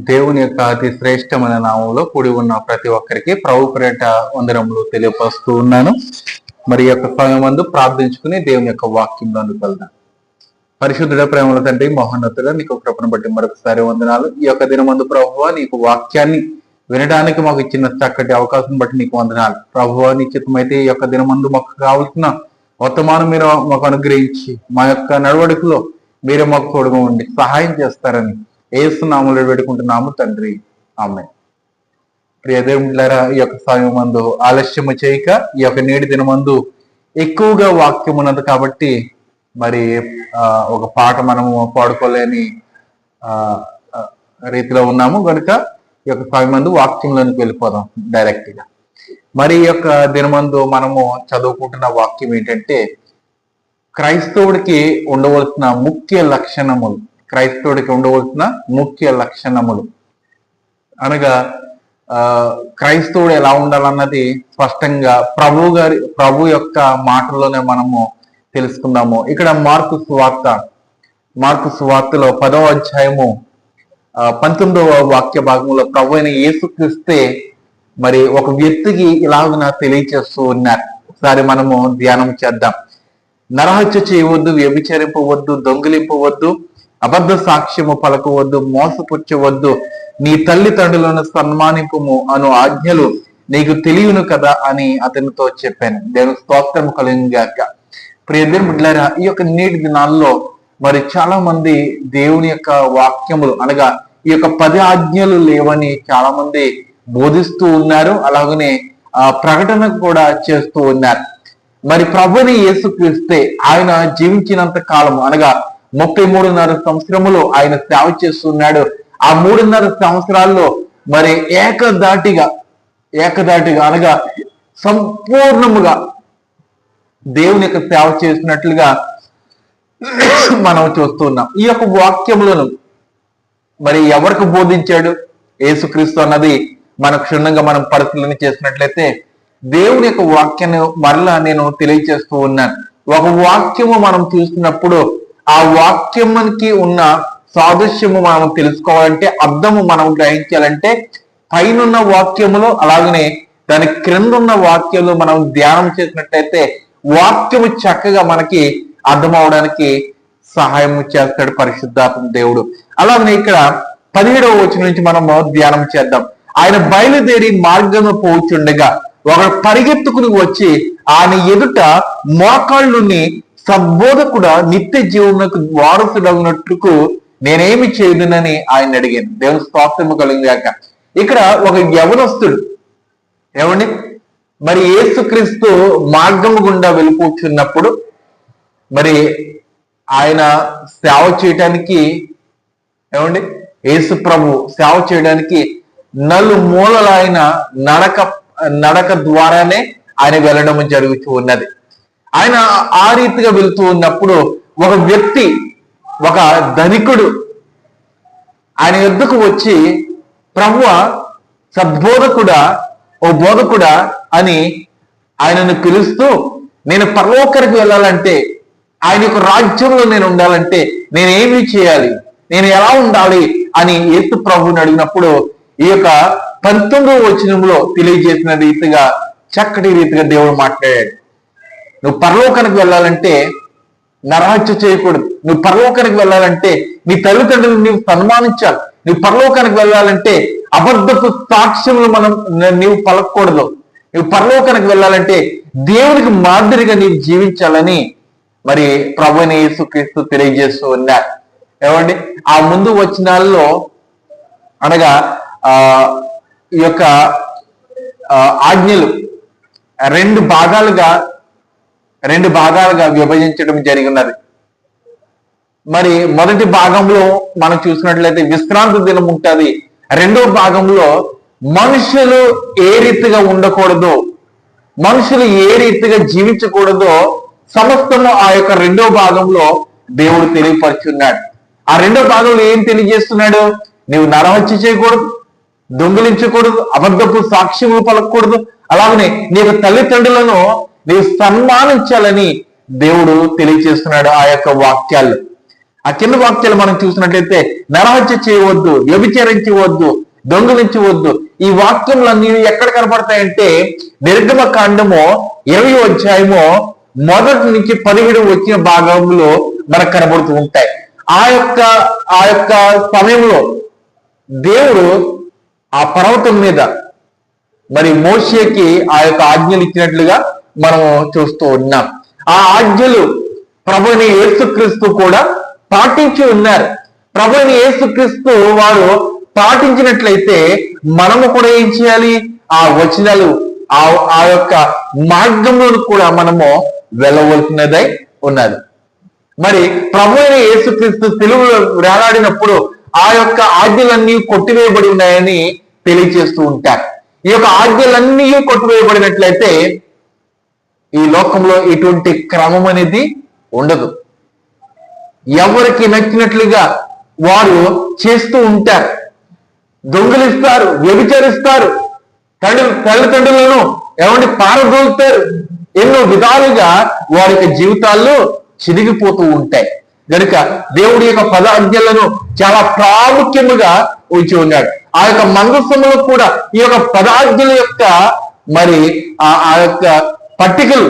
దేవుని యొక్క అతి శ్రేష్టమైన నామంలో కూడి ఉన్న ప్రతి ఒక్కరికి ప్రభు పేరిట వందనములు తెలియపరుస్తూ ఉన్నాను. మరి యొక్క సమయమందు ప్రార్థించుకుని దేవుని యొక్క వాక్యంలోకి వెళ్దాం. పరిశుద్ధుడ, ప్రేమల తండ్రి, మహోన్నతుడ, నీకు కృపను బట్టి మరొకసారి వందనాలు. ఈ యొక్క దినమందు ప్రభువా, నీకు వాక్యాన్ని వినడానికి మాకు ఇచ్చిన చక్కటి అవకాశం బట్టి నీకు వందనాలు. ప్రభువా, నీ చిత్తమైతే ఈ యొక్క దినమందు మాకు కావలసిన వర్తమానం మీరు మాకు అనుగ్రహించి మా యొక్క నడవడికలో మీరే మాకు తోడుగా ఉండి సహాయం చేస్తారని యేసు నామములో వేడుకుంటున్నాము తండ్రి, ఆమేన్. ప్రియ దేవులారా, ఈ యొక్క సమయం మందు ఆలస్యము చేయక ఈ యొక్క నేటి దినమందు ఎక్కువగా వాక్యం ఉన్నది కాబట్టి మరి ఒక పాట మనము పాడుకోలేని రీతిలో ఉన్నాము కనుక ఈ యొక్క సమయం మందు వాక్యంలోనికి వెళ్ళిపోదాం డైరెక్ట్ గా. మరి ఈ యొక్క దినమందు మనము చదువుకుంటున్న వాక్యం ఏంటంటే, క్రైస్తవుడికి ఉండవలసిన ముఖ్య లక్షణములు. క్రైస్తవుడికి ఉండవలసిన ముఖ్య లక్షణములు అనగా క్రైస్తవుడు ఎలా ఉండాలన్నది స్పష్టంగా ప్రభు యొక్క మాటల్లోనే మనము తెలుసుకుందాము. ఇక్కడ మార్కు సువార్తలో 10వ అధ్యాయము 19వ వాక్య భాగంలో ప్రభు అయిన యేసుక్రీస్తే మరి ఒక వ్యక్తికి ఇలాగ తెలియచేస్తూ ఉన్నారు. ఒకసారి మనము ధ్యానం చేద్దాం. నరహత్య చేయవద్దు, వ్యభిచరింపవద్దు, దొంగిలింపవద్దు, అబద్ధ సాక్ష్యము పలకవద్దు, మోసపుచ్చవద్దు, నీ తల్లిదండ్రులను సన్మానింపుము అను ఆజ్ఞలు నీకు తెలియను కదా అని అతనితో చెప్పాను. దేవుని స్తోత్రము కలుగుగాక. ప్రియ దేవుని బిడ్డలారా, ఈ యొక్క నేటి దినాల్లో మరి చాలా మంది దేవుని యొక్క వాక్యములు అనగా ఈ యొక్క 10 ఆజ్ఞలు లేవని చాలా మంది బోధిస్తూ ఉన్నారు. అలాగనే ప్రకటన కూడా చేస్తూ ఉన్నారు. మరి ప్రభుని యేసుక్రీస్తే ఆయన జీవించినంత కాలం అనగా 33.5 సంవత్సరములు ఆయన సేవ చేస్తున్నాడు. ఆ 3.5 సంవత్సరాల్లో మరి ఏకదాటిగా అనగా సంపూర్ణముగా దేవుని యొక్క సేవ చేసినట్లుగా మనం చూస్తున్నాం. ఈ యొక్క వాక్యములను మరి ఎవరికి బోధించాడు యేసుక్రీస్తు అన్నది మన క్షుణ్ణంగా మనం పరిశీలన చేసినట్లయితే, దేవుని యొక్క వాక్యాన్ని మరలా నేను తెలియజేస్తూ ఉన్నాను. ఒక వాక్యము మనం చూసినప్పుడు ఆ వాక్యానికి ఉన్న సాదృశ్యము మనం తెలుసుకోవాలంటే, అర్థము మనం గ్రహించాలంటే పైనున్న వాక్యములు అలాగనే దాని క్రింద ఉన్న వాక్యాలు మనం ధ్యానం చేసినట్లయితే వాక్యము చక్కగా మనకి అర్థం అవడానికి సహాయం చేస్తాడు పరిశుద్ధాత్మ దేవుడు. అలాగనే ఇక్కడ 17వ వచనం నుంచి మనం ధ్యానం చేద్దాం. ఆయన బయలుదేరి మార్గము పోచుండగా ఒకడు పరిగెత్తుకుని వచ్చి ఆయన ఎదుట మోకాళ్ళుని, సద్బోధకుడా, నిత్య జీవనకు వారసుడగినట్టుకు నేనేమి చేయదునని ఆయన అడిగాను. దేవుని స్తోత్రము కలుగుగాక. ఇక్కడ ఒక యవనస్తుడు ఏమండి మరి యేసుక్రీస్తు మార్గము గుండా వెళ్ళిపోతున్నప్పుడు మరి ఆయన సేవ చేయడానికి యేసు ప్రభు సేవ చేయడానికి నలుమూలల ఆయన నడక ద్వారానే ఆయన వెళ్ళడం జరుగుతూ ఉన్నది. ఆయన ఆ రీతిగా వెళుతూ ఉన్నప్పుడు ఒక వ్యక్తి, ఒక ధనికుడు ఆయన యొద్దకు వచ్చి, ప్రభువా, సద్బోధకుడా, ఓ బోధకుడా అని ఆయనను పిలుస్తూ, నేను పరలోకానికి వెళ్ళాలంటే, ఆయన యొక్క రాజ్యంలో నేను ఉండాలంటే నేనేమి చేయాలి, నేను ఎలా ఉండాలి అని యేసు ప్రభువుని అడిగినప్పుడు ఈ యొక్క 19వ వచనంలో తెలియజేసిన రీతిగా చక్కటి రీతిగా దేవుడు మాట్లాడాడు. నువ్వు పరలోకానికి వెళ్ళాలంటే నరహత్య చేయకూడదు. నువ్వు పరలోకానికి వెళ్ళాలంటే నీ తల్లిదండ్రులను నీవు సన్మానించాలి. నువ్వు పరలోకానికి వెళ్ళాలంటే అబద్ధపు సాక్ష్యములు నీవు పలకూడదు. నువ్వు పరలోకానికి వెళ్ళాలంటే దేవునికి మాదిరిగా నీవు జీవించాలని మరి ప్రభువైన యేసుక్రీస్తు తెలియజేస్తూ ఉన్నారు. ఏమండి ఆ ముందు వచనాల్లో అనగా ఈ యొక్క ఆజ్ఞలు రెండు భాగాలుగా విభజించడం జరిగినది. మరి మొదటి భాగంలో మనం చూసినట్లయితే విశ్రాంతి దినం ఉంటుంది. రెండో భాగంలో మనుషులు ఏ రీతిగా ఉండకూడదో, మనుషులు ఏ రీతిగా జీవించకూడదో సమస్తము ఆ యొక్క రెండో భాగంలో దేవుడు తెలియపరుచున్నాడు. ఆ రెండో భాగంలో ఏం తెలియజేస్తున్నాడు? నీవు నరహత్య చేయకూడదు, దొంగిలించకూడదు, అబద్ధపు సాక్ష్యములు పలకూడదు, అలాగనే నీ యొక్క తల్లిదండ్రులను నీవు సన్మానించాలని దేవుడు తెలియజేస్తున్నాడు ఆ యొక్క వాక్యాలు. ఆ కింద వాక్యాలు మనం చూసినట్లయితే నరహత్య చేయవద్దు, వ్యభిచరించవద్దు, దొంగిలించవద్దు. ఈ వాక్యములన్నీ ఎక్కడ కనపడతాయంటే నిర్గమ కాండము 20వ అధ్యాయము 1 నుంచి 17 వచ్చిన భాగంలో మనకు కనబడుతూ ఉంటాయి. ఆ యొక్క సమయంలో దేవుడు ఆ పర్వతం మీద మరి మోషేకి ఆ యొక్క ఆజ్ఞలు ఇచ్చినట్లుగా మనం చూస్తూ ఉన్నాం. ఆ ఆజ్ఞలు ప్రభుని యేసుక్రీస్తు కూడా పాటించి ఉన్నారు. ప్రభుని యేసుక్రీస్తు వారు పాటించినట్లయితే మనము కూడా ఏం చేయాలి? ఆ వచనాలు ఆ యొక్క మార్గంలో కూడా మనము వెళ్ళవలసినదై ఉన్నది. మరి ప్రభు అయిన యేసుక్రీస్తు సిలువలో వేలాడినప్పుడు ఆ యొక్క ఆజ్ఞలన్నీ కొట్టివేయబడి ఉన్నాయని తెలియజేస్తూ ఉంటారు. ఈ యొక్క ఆజ్ఞలన్నీ కొట్టివేయబడినట్లయితే ఈ లోకంలో ఎటువంటి క్రమం అనేది ఉండదు. ఎవరికి నచ్చినట్లుగా వారు చేస్తూ ఉంటారు, దొంగిలిస్తారు, వ్యభిచరిస్తారు, తల్లిదండ్రులను పారదోలుతారు. ఎన్నో విధాలుగా వారి యొక్క జీవితాల్లో చిరిగిపోతూ ఉంటాయి. కనుక దేవుడి యొక్క పదాజ్ఞలను చాలా ప్రాముఖ్యముగా ఉంచి ఉన్నాడు. ఆ యొక్క మందస్సంలో కూడా ఈ యొక్క పదాజ్ఞల యొక్క మరి ఆ యొక్క పట్టికలు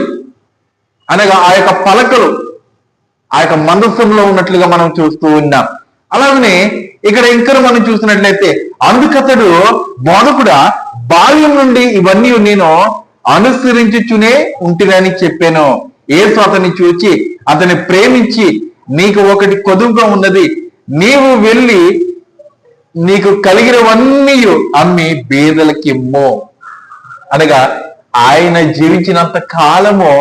అనగా ఆ యొక్క పలకలు ఆ యొక్క మందస్సంలో ఉన్నట్లుగా మనం చూస్తూ ఉన్నాం. అలాగనే ఇక్కడ ఇంకా మనం చూసినట్లయితే అందుకతడు బోధకుడా బాల్యం నుండి ఇవన్నీ నేను అనుసరించుచునే ఉంటినని చెప్పాను. యేసు అతన్ని చూచి అతన్ని ప్రేమించి నీకు ఒకటి కొదువుగా ఉన్నది, నీవు వెళ్ళి నీకు కలిగినవన్నీ అమ్మి బీదలకిమ్మో. అనగా ఆయన జీవించినంత కాలము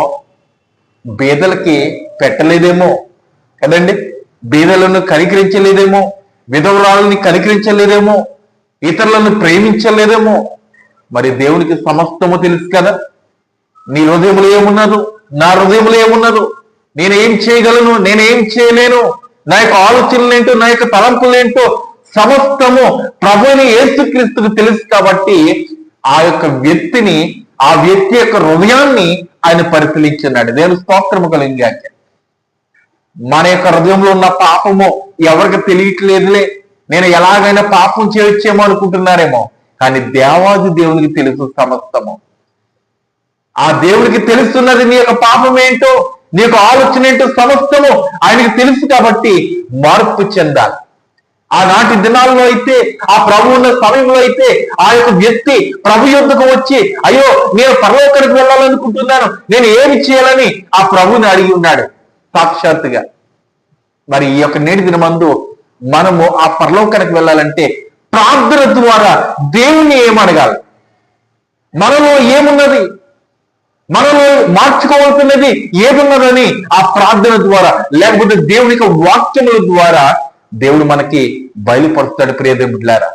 బీదలకి పెట్టలేదేమో కదండి, బీదలను కనికరించలేదేమో, విధవరాలని కనికరించలేదేమో, ఇతరులను ప్రేమించలేదేమో. మరి దేవునికి సమస్తము తెలుసు కదా. నీ హృదయంలో ఏమున్నదో, నా హృదయంలో ఏమున్నదో, నేనేం చేయగలను, నేనేం చేయలేను, నా యొక్క ఆలోచనలేంటో, నా యొక్క తలంపులేంటో సమస్తము ప్రభువుని యేసుక్రీస్తుకు తెలుసు. కాబట్టి ఆ యొక్క వ్యక్తిని, ఆ వ్యక్తి యొక్క హృదయాన్ని ఆయన పరిశీలించున్నాడు. దేవుని స్తోత్రము కలిగాక మన యొక్క హృదయంలో ఉన్న పాపము ఎవరికి తెలియట్లేదులే, నేను ఎలాగైనా పాపం చేయొచ్చేమో అనుకుంటున్నారేమో. కానీ దేవాది దేవునికి తెలుసు సమస్తము. ఆ దేవునికి తెలుస్తున్నది నీ యొక్క పాపం ఏంటో, నీ యొక్క ఆలోచన ఏంటో సమస్తము ఆయనకి తెలుసు. కాబట్టి మార్పు చెందాలి. ఆనాటి దినాల్లో అయితే, ఆ ప్రభు ఉన్న సమయంలో అయితే ఆ యొక్క వ్యక్తి ప్రభు యొద్దకు వచ్చి అయ్యో నేను పరలోకానికి వెళ్ళాలనుకుంటున్నాను, నేను ఏమి చేయాలని ఆ ప్రభుని అడిగి ఉన్నాడు సాక్షాత్తుగా. మరి ఈ యొక్క నేటి దినమందు మనము ఆ పరలోకానికి వెళ్ళాలంటే ప్రార్థన ద్వారా దేవుణ్ణి ఏమడగాలి, మనలో ఏమున్నది, మనలో మార్చుకోవాల్సినది ఏదున్నదని ఆ ప్రార్థన ద్వారా, లేకపోతే దేవుని యొక్క వాక్యముల ద్వారా దేవుడు మనకి బయలుపరుస్తాడు. ప్రియదేవులారా,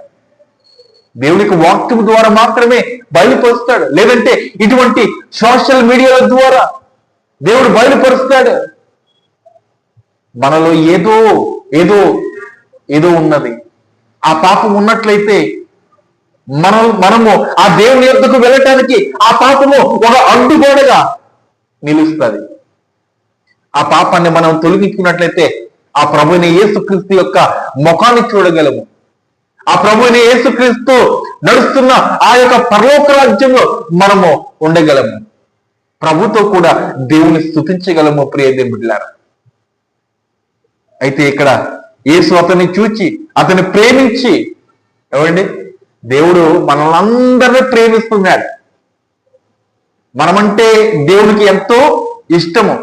దేవునికి వాక్యం ద్వారా మాత్రమే బయలుపరుస్తాడు. లేదంటే ఇటువంటి సోషల్ మీడియాల ద్వారా దేవుడు బయలుపరుస్తాడు. మనలో ఏదో ఏదో ఏదో ఉన్నది. ఆ పాపం ఉన్నట్లయితే మనము ఆ దేవుని యొద్దకు వెళ్ళటానికి ఆ పాపము ఒక అడ్డుగోడగా నిలుస్తుంది. ఆ పాపాన్ని మనం తొలగించుకున్నట్లయితే ఆ ప్రభుని యేసుక్రీస్తు యొక్క ముఖాన్ని చూడగలము. ఆ ప్రభుని యేసుక్రీస్తు నడుస్తున్న ఆ యొక్క పరలోక రాజ్యంలో మనము ఉండగలము. ప్రభుతో కూడా దేవుని స్తుతించగలము. ప్రియదేవులారా, అయితే ఇక్కడ యేసు అతన్ని చూచి అతన్ని ప్రేమించి, ఏమండి, దేవుడు మనల్ని అందరినీ ప్రేమిస్తున్నాడు. మనమంటే దేవునికి ఎంతో ఇష్టము.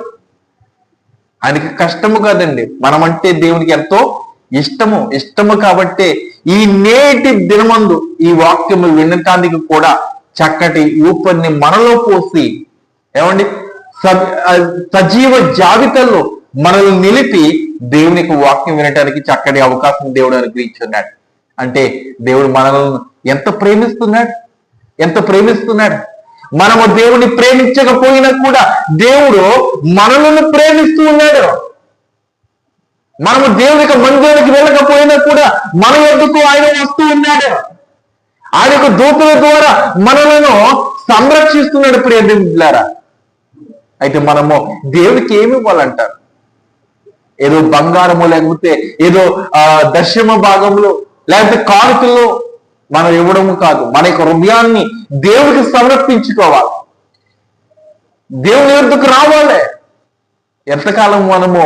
ఆయనకి కష్టము కాదండి, మనమంటే దేవునికి ఎంతో ఇష్టము కాబట్టి ఈ నేటి దినమందు ఈ వాక్యము వినటానికి కూడా చక్కటి ఊపిరిని మనలో పోసి, ఏమండి, సజీవ జాబితాలో మనల్ని నిలిపి దేవునికి వాక్యం వినటానికి చక్కటి అవకాశం దేవుడు అనుగ్రహించున్నాడు. అంటే దేవుడు మనల్ని ఎంత ప్రేమిస్తున్నాడు. మనము దేవుని ప్రేమించకపోయినా కూడా దేవుడు మనల్ని ప్రేమిస్తూ ఉన్నాడు. మనము దేవుని యొక్క మందిరానికి వెళ్ళకపోయినా కూడా మన యొద్దకు ఆయన వస్తూ ఉన్నాడు. ఆయన యొక్క దూతల ద్వారా మనలను సంరక్షిస్తున్నాడు. ప్రియదేవులారా, అయితే మనము దేవునికి ఏమి ఇవ్వాలంటారు? ఏదో బంగారము లేకపోతే ఏదో దశమ భాగంలో లేకపోతే కానుకల్లో మనం ఇవ్వడము కాదు. మన యొక్క హృదయాన్ని దేవుడికి సమర్పించుకోవాలి, దేవుని యొద్దకు రావాలి. ఎంతకాలం మనము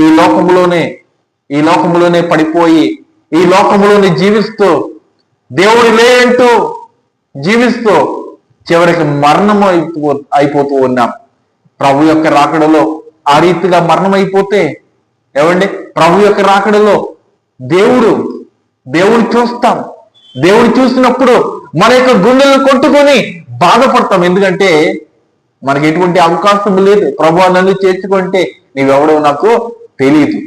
ఈ లోకంలోనే పడిపోయి ఈ లోకంలోనే జీవిస్తూ దేవుడు లేంటూ జీవిస్తూ చివరికి మరణం అయిపోతూ ఉన్నాం. ప్రభు యొక్క రాకడలో ఆ రీతిగా మరణం అయిపోతే ఏమండి, ప్రభు యొక్క రాకడలో దేవుడు చూస్తాం. దేవుడు చూసినప్పుడు మన యొక్క గుండెలను కొట్టుకొని బాధపడతాం. ఎందుకంటే మనకి ఎటువంటి అవకాశం లేదు. ప్రభు నన్ను చేర్చుకుంటే నీవెవడో నాకు తెలియదు,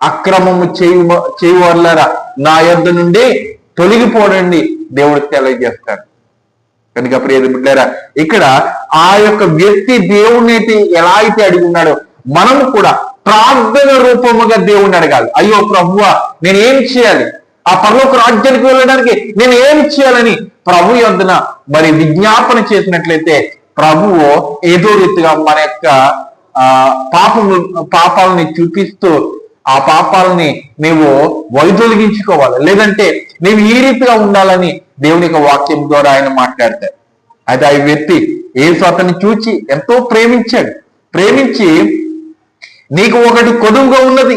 అక్రమము చేయవారులారా నా యొద్ద నుండి తొలగిపోడండి దేవుడు తెలియజేస్తాడు. కనుక ప్రియ బిడ్డలారా, ఇక్కడ ఆ యొక్క వ్యక్తి దేవుణ్ణి అయితే ఎలా అయితే అడిగి ఉన్నాడో మనము కూడా ప్రార్థన రూపముగా దేవుణ్ణి అడగాలి. అయ్యో ప్రభువా, నేను ఏం చేయాలి, ఆ పరలోక రాజ్యానికి వెళ్ళడానికి నేను ఏమి చేయాలని ప్రభు యొద్దన మరి విజ్ఞాపన చేసినట్లయితే ప్రభువు ఏదో రీతిగా మన యొక్క పాపాలని చూపిస్తూ ఆ పాపాలని నీవు వైదొలిగించుకోవాలి, లేదంటే నీవు ఈ రీతిగా ఉండాలని దేవుని యొక్క వాక్యం ద్వారా ఆయన మాట్లాడతాడు. అయితే ఆ వ్యక్తి యేసు అతన్ని చూచి ఎంతో ప్రేమించి నీకు ఒకటి కొదువుగా ఉన్నది,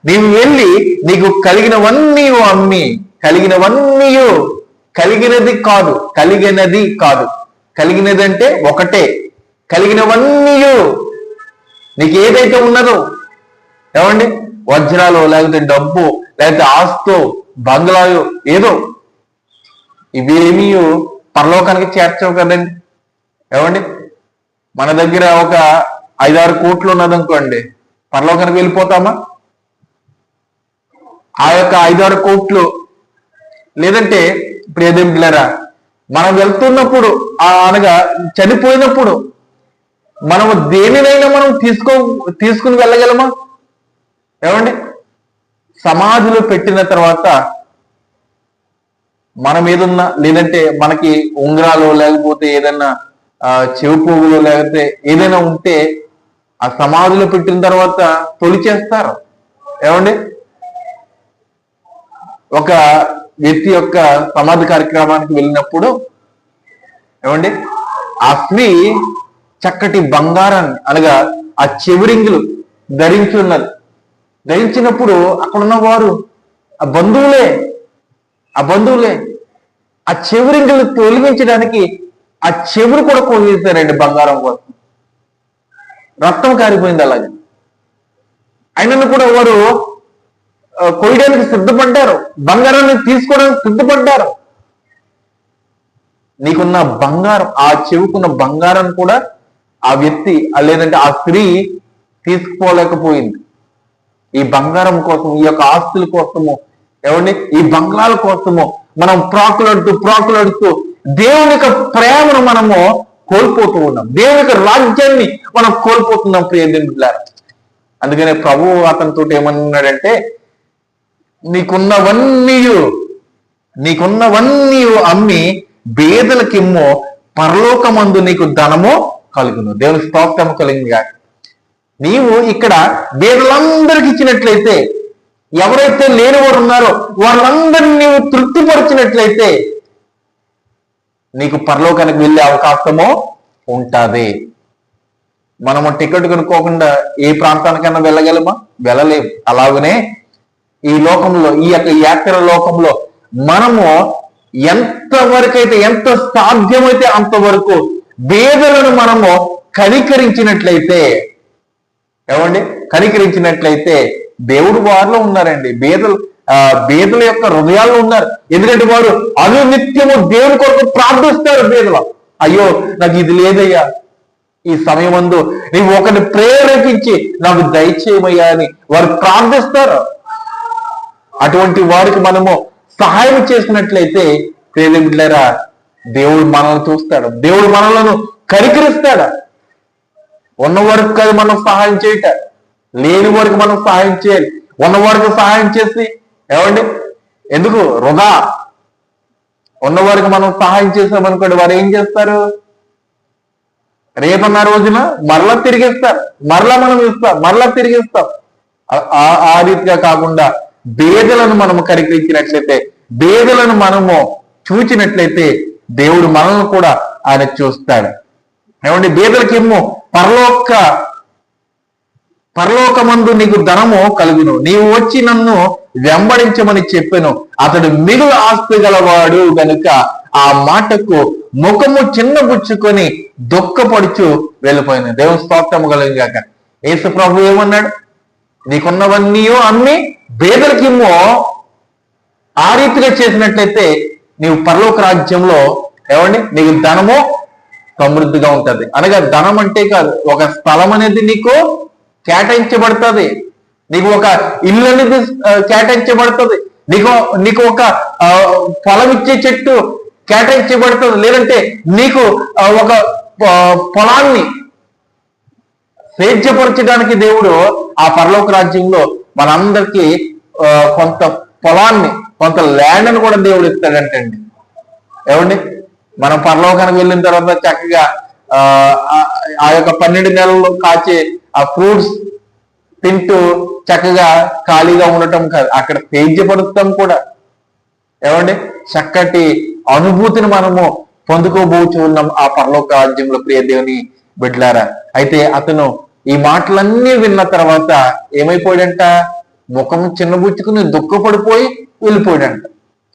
నీవు వెళ్ళి నీకు కలిగినవన్నీ అమ్మి, కలిగినది కాదు, కలిగినది అంటే ఒకటే, కలిగినవన్నీ నీకు ఏదైతే ఉన్నదో, ఏమండి, వజ్రాలు లేకపోతే డబ్బు లేకపోతే ఆస్తో బంగ్లాయో ఏదో, ఇవేమీ పరలోకానికి చేర్చవు కదండి. ఏమండి, మన దగ్గర ఒక 5-6 కోట్లు ఉన్నదనుకోండి, పరలోకానికి వెళ్ళిపోతామా? ఆ యొక్క 5-6 కోట్లు లేదంటే ఇప్పుడు ఏదేం పిల్లరా, మనం వెళ్తున్నప్పుడు అనగా చనిపోయినప్పుడు మనము దేనినైనా మనం తీసుకుని వెళ్ళగలమా? ఏమండి, సమాధిలో పెట్టిన తర్వాత మనం ఏదన్నా లేదంటే మనకి ఉంగరాలు లేకపోతే ఏదన్నా చెవి పోగులు లేకపోతే ఏదైనా ఉంటే ఆ సమాధిలో పెట్టిన తర్వాత తొలిచేస్తారు. ఏమండి, ఒక వ్యక్తి యొక్క సమాధి కార్యక్రమానికి వెళ్ళినప్పుడు ఏమండి, ఆ స్త్రీ చక్కటి బంగారాన్ని అనగా ఆ చెవిరింగులు ధరించినప్పుడు అక్కడున్న వారు ఆ బంధువులే ఆ చెవిరింగులు తొలగించడానికి ఆ చెవులు కూడా కొనిస్తారండి బంగారం కోసం. రక్తం కారిపోయింది. అలాగే అయినను కూడా వారు కొయ్యడానికి సిద్ధపడ్డారు, బంగారాన్ని తీసుకోవడానికి సిద్ధపడ్డారు. నీకున్న బంగారం, ఆ చెవుకున్న బంగారం కూడా ఆ వ్యక్తి లేదంటే ఆ స్త్రీ తీసుకుపోలేకపోయింది. ఈ బంగారం కోసం, ఈ యొక్క ఆస్తుల కోసము, ఏమండి, ఈ బంగ్లాల కోసము మనం ప్రాకులాడుతూ దేవుని యొక్క ప్రేమను మనము కోల్పోతూ ఉన్నాం, దేవుని యొక్క రాజ్యాన్ని మనం కోల్పోతున్నాం ప్రియమిత్రులారా. అందుకనే ప్రభువు అతనితో ఏమన్నాడంటే, నీకున్నవన్నీ అమ్మి బేదలకిమ్మో, పరలోకమందు నీకు ధనము కలుగును. దేవుని స్తోత్రము కలిగిందిగా. నీవు ఇక్కడ బేదలందరికి ఇచ్చినట్లయితే, ఎవరైతే లేనివారు ఉన్నారో వాళ్ళందరినీ నీవు తృప్తిపరిచినట్లయితే నీకు పరలోకానికి వెళ్ళే అవకాశము ఉంటుంది. మనము టికెట్ కొనుక్కోకుండా ఏ ప్రాంతానికైనా వెళ్ళగలమా? వెళ్ళలేము. అలాగనే ఈ లోకంలో, ఈ యొక్క యాత్ర లోకంలో మనము ఎంతవరకైతే, ఎంత సాధ్యమైతే అంతవరకు బేదలను మనము కనికరించినట్లయితే, కనికరించినట్లయితే దేవుడు వారిలో ఉన్నారండి. బేదల యొక్క హృదయాల్లో ఉన్నారు. ఎందుకంటే వారు అనునిత్యము దేవుని కొరకు ప్రార్థిస్తారు. బేదలు, అయ్యో నాకు ఇది లేదయ్యా, ఈ సమయమందు నీవు ఒకరిని ప్రేరేపించి నాకు దయచేయమయ్యా అని వారు ప్రార్థిస్తారు. అటువంటి వారికి మనము సహాయం చేసినట్లయితే ప్రియమిత్రులారా, దేవుడు మనల్ని చూస్తాడు, దేవుడు మనలను కనికరిస్తాడు. ఉన్నవారికి కాదు మనం సహాయం చేయట, లేని వారికి మనం సహాయం చేయాలి. ఉన్నవారికి సహాయం చేసి ఎందుకు వృధా? ఉన్నవారికి మనం సహాయం చేసామనుకోండి, వారు ఏం చేస్తారు? రేపన్న రోజున మరలా తిరిగిస్తారు, మరలా మనం ఇస్తాం, మరలా తిరిగిస్తాం. ఆ రీతిగా కాకుండా బేదలను మనము కరికరించినట్లయితే, బేదలను మనము చూచినట్లయితే దేవుడు మనల్ని కూడా ఆయన చూస్తాడు. ఏమండి, బేదలకేమో పరలోకమందు నీకు ధనము కలుగును, నీవు వచ్చి నన్ను వెంబడించమని చెప్పెను. అతడు మిగులు ఆస్తి గలవాడు గనుక ఆ మాటకు ముఖము చిన్నబుచ్చుకొని దుఃఖపడుచు వెళ్ళిపోయింది. దేవుని స్తోత్రము కలిగాక. యేసు ప్రభు ఏమన్నాడు? నీకున్నవన్నీ అమ్మి బేదలకిమ్మో. ఆ రీతిగా చేసినట్లయితే నీవు పరలోక రాజ్యంలో ఏమండి నీకు ధనము సమృద్ధిగా ఉంటది. అనగా ధనం అంటే కాదు, ఒక స్థలం అనేది నీకు కేటాయించబడుతుంది, నీకు ఒక ఇల్లు అనేది కేటాయించబడుతుంది, నీకు ఒక పొలం ఇచ్చే చెట్టు కేటాయించబడుతుంది, లేదంటే నీకు ఒక పొలాన్ని స్వేచ్ఛపరచడానికి దేవుడు ఆ పరలోక రాజ్యంలో మనందరికీ కొంత పొలాన్ని, కొంత ల్యాండ్ని కూడా దేవుడు ఇస్తాడంటండి. ఏమండి, మనం పరలోకానికి వెళ్ళిన తర్వాత చక్కగా ఆ యొక్క 12 నెలలు కాచే ఆ ఫ్రూట్స్ తింటూ చక్కగా ఖాళీగా ఉండటం కాదు, అక్కడ తేజ్యపరుస్తాం కూడా. ఏమండి, చక్కటి అనుభూతిని మనము పొందుకోబోచు ఉన్నాం ఆ పరలోక రాజ్యంలో, ప్రియ దేవుని బిడ్డలారా. అయితే అతను ఈ మాటలన్నీ విన్న తర్వాత ఏమైపోయాడంట? ముఖం చిన్నబుచ్చుకుని దుఃఖపడిపోయి వెళ్ళిపోయాడంట.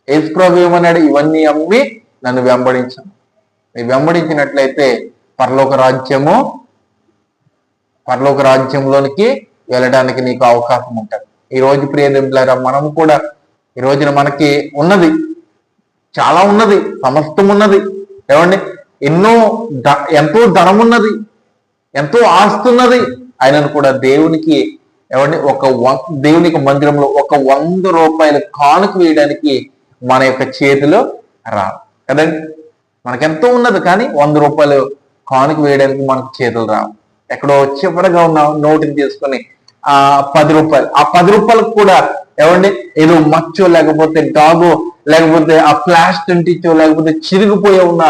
యేసు ప్రభు ఏమన్నాడు? ఇవన్నీ అమ్మి నన్ను వెంబడించాను. నీ వెంబడించినట్లయితే పరలోక రాజ్యంలోనికి వెళ్ళడానికి నీకు అవకాశం ఉంటుంది. ఈ రోజు ప్రియ దేవులారా, మనము కూడా ఈ రోజున మనకి ఉన్నది, చాలా ఉన్నది, సమస్తం ఉన్నది. ఏమండి, ఎంతో ధనం ఉన్నది, ఎంతో ఆస్తి ఉన్నది. ఆయనను కూడా దేవునికి ఏమండి దేవునికి మందిరంలో ఒక 100 రూపాయలు కానుక వేయడానికి మన యొక్క చేతిలో రావు కదండి. మనకెంతో ఉన్నది, కానీ 100 రూపాయలు కానుక వేయడానికి మనకు చేతులు రావు. ఎక్కడో చివరగా ఉన్న నోటుని తీసుకొని 10 రూపాయలు, ఆ 10 రూపాయలకు కూడా ఏమండి ఏదో మచ్చో, లేకపోతే డాగో, లేకపోతే ఆ ప్లాస్టింటిచో, లేకపోతే చిరిగిపోయే ఉన్న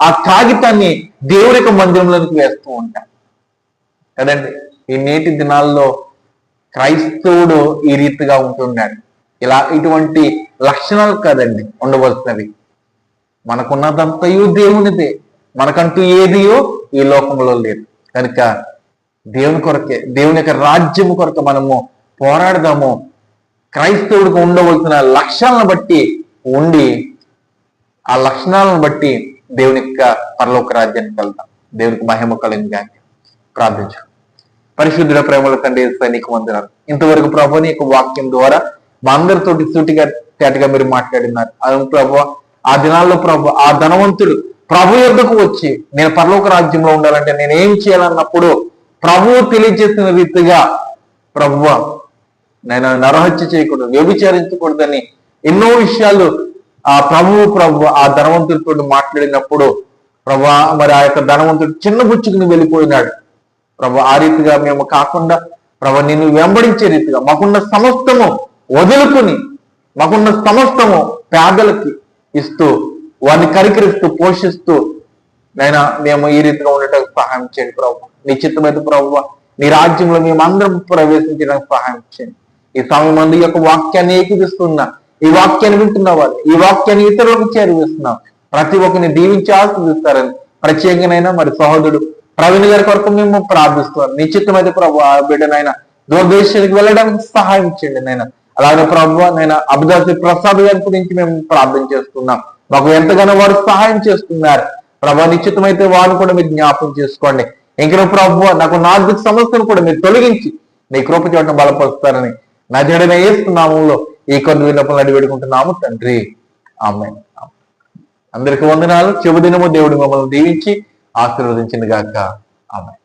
ఆ కాగితాన్ని దేవుడి యొక్క మందిరంలోకి వేస్తూ ఉంటాం కదండి. ఈ నేటి దినాల్లో క్రైస్తవుడు ఈ రీతిగా ఉంటున్నాడు. ఇటువంటి లక్షణాలు కాదండి ఉండవలసినవి. మనకున్నదంతయు దేవునిదే, మనకంటూ ఏదియో ఈ లోకంలో లేదు. కనుక దేవుని కొరకే, దేవుని యొక్క రాజ్యము కొరకు మనము పోరాడదాము. క్రైస్తవుడికి ఉండవలసిన లక్షణాలను బట్టి ఉండి, ఆ లక్షణాలను బట్టి దేవుని యొక్క పరలోక రాజ్యానికి వెళ్తాం. దేవునికి మహిమ కలిగిన ప్రార్థించు. పరిశుద్ధుల ప్రేమల తండ్రి నీకు వందనాలు. ఇంతవరకు ప్రభు నీ యొక్క వాక్యం ద్వారా మా అందరితోటి సూటిగా తేటగా మీరు మాట్లాడినారు. అవును ప్రభు, ఆ దినాల్లో ప్రభు ఆ ధనవంతుడు ప్రభు యొద్దకు వచ్చి నేను పరలోక రాజ్యంలో ఉండాలంటే నేను ఏం చేయాలన్నప్పుడు ప్రభువు తెలియజేసిన రీతిగా ప్రభువ నేను నరహత్య చేయకూడదు, వ్యభిచారించకూడదని ఎన్నో విషయాలు ఆ ప్రభు ఆ ధనవంతుడితో మాట్లాడినప్పుడు ప్రభు మరి ఆ యొక్క ధనవంతుడు చిన్నబుచ్చుకుని వెళ్ళిపోయినాడు. ప్రభు ఆ రీతిగా మేము కాకుండా ప్రభు నిన్ను వెంబడించే రీతిగా మాకున్న సమస్తము వదులుకుని, మాకున్న సమస్తము పేదలకి ఇస్తూ, వారిని కరికరిస్తూ, పోషిస్తూ నైనా మేము ఈ రీతిగా ఉండటానికి సహాయం చేయండి ప్రభు. నిశ్చితమైన ప్రభు నీ రాజ్యంలో మేమందరం ప్రవేశించడానికి సహాయం చేయండి. ఈ సమయం మంది యొక్క వాక్యాన్ని ఏకీపిస్తున్నా, ఈ వాక్యాన్ని వింటున్న వాళ్ళు, ఈ వాక్యాన్ని ఇతరులకు చేరువేస్తున్నాం. ప్రతి ఒక్కరిని దీవించి ఆస్వాదిస్తారని ప్రత్యేకంగా మరి సహోదరుడు ప్రవీణ్ గారి కొరకు మేము ప్రార్థిస్తున్నాం. నిశ్చితమైతే ప్రభు ఆ బిడ్డనైనా దూరదేశానికి వెళ్ళడానికి సహాయం చేయండి నైనా. అలాగే ప్రభు నైనా అబుదాసి ప్రసాద్ గారి గురించి మేము ప్రార్థన చేస్తున్నాం. మాకు ఎంతగానో వారు సహాయం చేస్తున్నారు ప్రభు. నిశ్చితమైతే వారు కూడా మీరు జ్ఞాపకం చేసుకోండి. ఇంకా ప్రభు నాకు ఆర్థిక సమస్యను కూడా మీరు తొలగించి నీ కృప చూడటం బలపరుస్తారని నా జడనే వేస్తున్నాములో ఈ కొన్ని విన్నపలు అడిపెడుకుంటున్నాము తండ్రి. ఆమేన్. అందరికీ వందనాలు. శుభదినము. దేవుడు మమ్మల్ని దీవించి ఆశీర్వదించింది గాక. ఆమేన్.